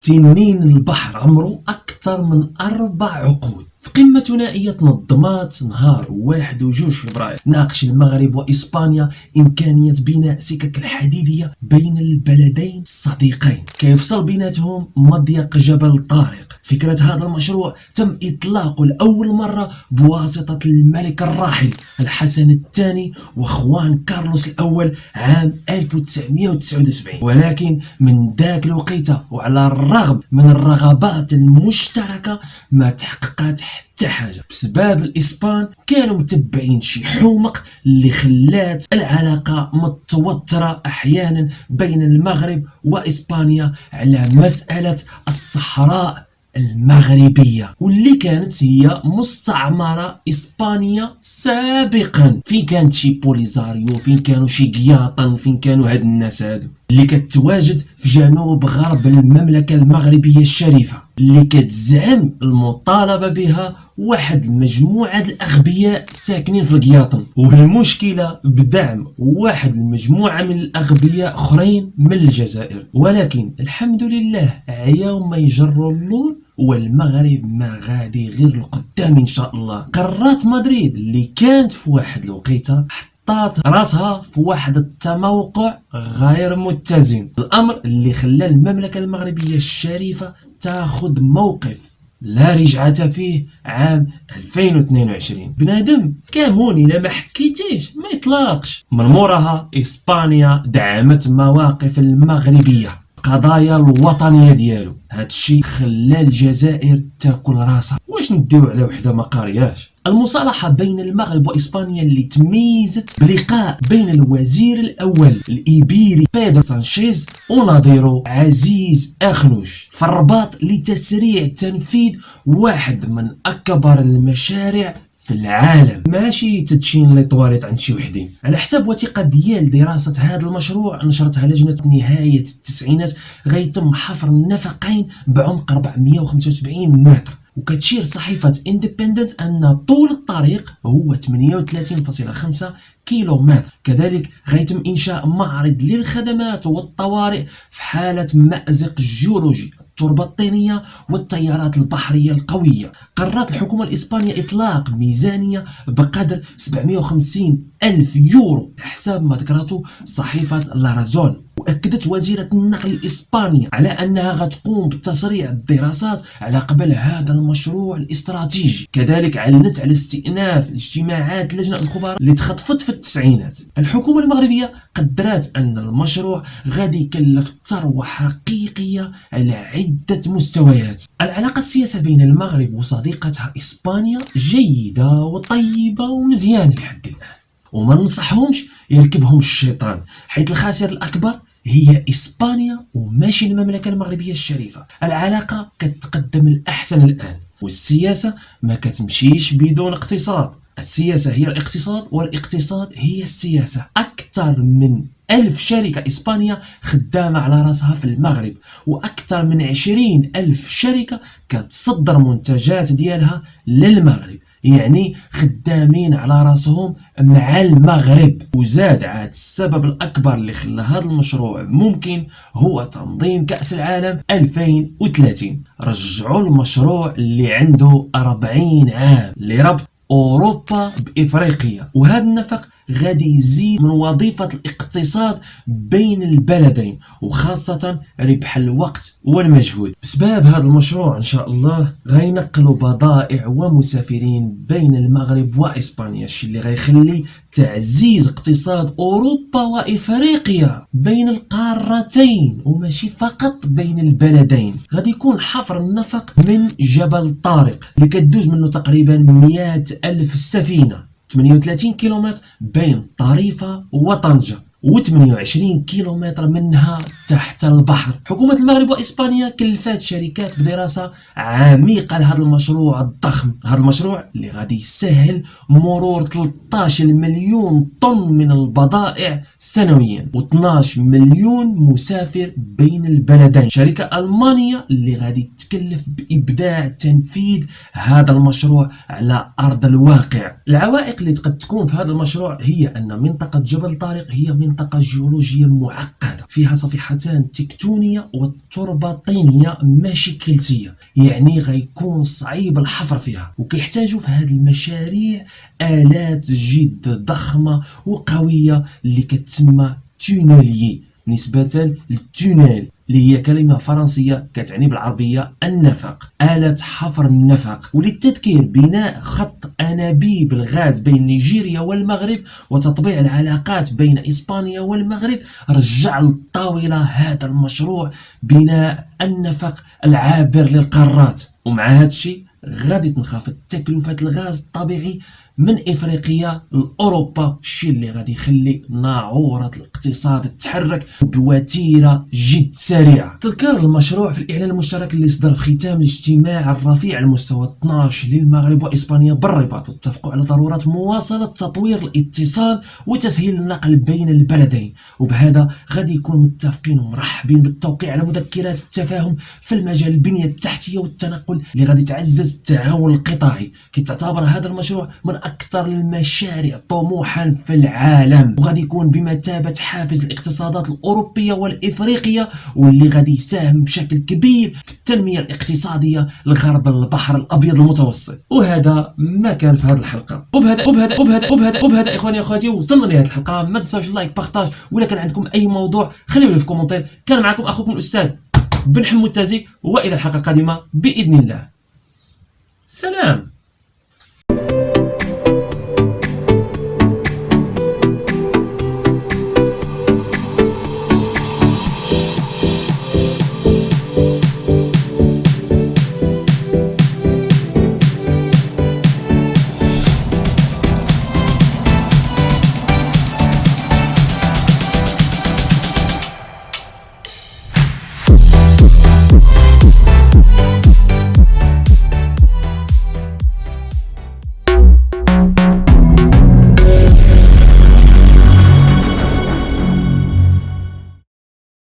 تنين البحر عمره أكثر من 4 عقود. في قمة ثنائية تنظمات نهار 1 و 2 فبراير ناقش المغرب وإسبانيا إمكانية بناء سكك الحديدية بين البلدين الصديقين كيفصل بيناتهم مضيق جبل طارق. فكرة هذا المشروع تم إطلاقه لأول مرة بواسطة الملك الراحل الحسن الثاني وخوان كارلوس الأول عام 1979، ولكن من ذاك الوقت وعلى الرغم من الرغبات المشتركة ما تحققت حتى حاجة بسبب الإسبان كانوا متبعين شي حومق اللي خلات العلاقة متوترة أحيانا بين المغرب وإسبانيا على مسألة الصحراء المغربية واللي كانت هي مستعمرة إسبانية سابقا. فين كانت شي بوليزاريو، فين كانوا شي قياطن، فين كانوا هاد الناس هادو اللي كتواجد في جنوب غرب المملكة المغربية الشريفة اللي كتزعم المطالبة بها واحد المجموعة الأغبياء ساكنين في القياطن، والمشكلة بدعم واحد المجموعة من الأغبياء أخرين من الجزائر. ولكن الحمد لله عياهم ما يجروا اللول والمغرب ما غادي غير القدام إن شاء الله. قرارات مدريد اللي كانت في واحد الوقيته حطات راسها في واحد التموقع غير متزن، الأمر اللي خلى المملكة المغربية الشريفة تاخذ موقف لا رجعة فيه عام 2022. بنادم كامون إلا ما حكيتيش ما يطلقش. من موراها إسبانيا دعمت مواقف المغربية قضايا الوطنية ديالو، هادشي خلى الجزائر تاكل راسها. واش نديو على وحده ما قارياش؟ المصالحة بين المغرب وإسبانيا اللي تميزت بلقاء بين الوزير الأول الإيبيري بيدرو سانشيز ونظيره عزيز أخنوش في الرباط لتسريع تنفيذ واحد من أكبر المشاريع في العالم، ماشي تدشين لي طواليت عند شي وحدين. على حساب وثيقة ديال دراسة هذا المشروع نشرتها لجنة نهاية التسعينات غيتم حفر النفقين بعمق 475 متر، وكتشير صحيفة اندبندنت أن طول الطريق هو 38.5 كيلومتر. كذلك غيتم إنشاء معرض للخدمات والطوارئ في حالة مأزق جيولوجي، التربة الطينية والتيارات البحرية القوية. قررت الحكومة الإسبانية إطلاق ميزانية بقدر 750 ألف يورو حسب ما ذكرته صحيفة لارازون. وأكدت وزيرة النقل الإسبانية على أنها غتقوم بتسريع الدراسات على قبل هذا المشروع الاستراتيجي. كذلك علنت على استئناف اجتماعات لجنة الخبراء اللي تخطفت في التسعينات. الحكومة المغربية قدرت أن المشروع غادي يكلف ثروة حقيقية على عدة مستويات. العلاقة السياسية بين المغرب وصديقتها إسبانيا جيدة وطيبة ومزيانة لحد الآن، وما ننصحهمش يركبهم الشيطان، حيث الخاسر الأكبر هي إسبانيا وماشي المملكة المغربية الشريفة. العلاقة كتقدم الأحسن الآن، والسياسة ما كتمشيش بدون اقتصاد. السياسة هي الاقتصاد والاقتصاد هي السياسة. أكثر من 1000 شركة إسبانية خدامة على راسها في المغرب، وأكثر من 20,000 شركة كتصدر منتجات ديالها للمغرب، يعني خدامين على راسهم مع المغرب. وزاد عاد السبب الأكبر اللي خلى هذا المشروع ممكن هو تنظيم كأس العالم 2030. رجعوا المشروع اللي عنده 40 عام لربط أوروبا بإفريقيا، وهذا النفق غادي يزيد من وظيفة الاقتصاد بين البلدين وخاصة ربح الوقت والمجهود. بسبب هذا المشروع إن شاء الله غينقلوا بضائع ومسافرين بين المغرب وإسبانيا، الشيء اللي غيخلي تعزيز اقتصاد أوروبا وإفريقيا بين القارتين وماشي فقط بين البلدين. غادي يكون حفر النفق من جبل طارق اللي كتدوز منه تقريبا 100,000 سفينة، 38 كيلومتر بين طريفة وطنجة و28 كيلومتر منها تحت البحر. حكومة المغرب وإسبانيا كلفات شركات بدراسة عميقة لهذا المشروع الضخم، هذا المشروع اللي غادي يسهل مرور 13 مليون طن من البضائع سنويا و12 مليون مسافر بين البلدين. شركة ألمانية اللي غادي كتكلف بإبداع تنفيذ هذا المشروع على أرض الواقع. العوائق اللي قد تكون في هذا المشروع هي أن منطقة جبل طارق هي منطقة جيولوجية معقدة فيها صفيحتان تكتونية والتربة طينية ماشي كلتية، يعني غيكون صعيب الحفر فيها، وكيحتاجوا في هذه المشاريع آلات جد ضخمة وقوية اللي كتسمى تونيليي نسبة للتونيل اللي هي كلمة فرنسية كتعني بالعربية النفق، آلة حفر النفق. وللتذكير بناء خط أنابيب الغاز بين نيجيريا والمغرب وتطبيع العلاقات بين إسبانيا والمغرب رجع للطاولة هذا المشروع بناء النفق العابر للقارات. ومع هذا الشيء غادي تنخفض تكلفة الغاز الطبيعي من افريقيا لاوروبا، الشيء اللي غادي يخلي ناعورة الاقتصاد تتحرك بوتيره جد سريعه. تذكر المشروع في الاعلان المشترك اللي صدر في ختام الاجتماع الرفيع على مستوى 12 للمغرب واسبانيا بالرباط، واتفقوا على ضروره مواصله تطوير الاتصال وتسهيل النقل بين البلدين، وبهذا غادي يكونوا متفقين ومرحبين بالتوقيع على مذكرات التفاهم في المجال البنيه التحتيه والتنقل اللي غادي تعزز التعاون القطاعي. كتعتبر هذا المشروع من أكثر المشاريع طموحا في العالم، وغادي يكون بمثابة حافز الاقتصادات الأوروبية والإفريقية، واللي غادي يساهم بشكل كبير في التنمية الاقتصادية لغرب البحر الأبيض المتوسط. وهذا ما كان في هذه الحلقة. وبهذا إخواني وأخواتي وصلنا لهذه الحلقة. ما تنساوش اللايك بارطاج، ولا كان عندكم أي موضوع خليوه لي في كومنتير. كان معكم أخوكم الأستاذ بن حمود تازي، وإلى الحلقة القادمة بإذن الله. سلام.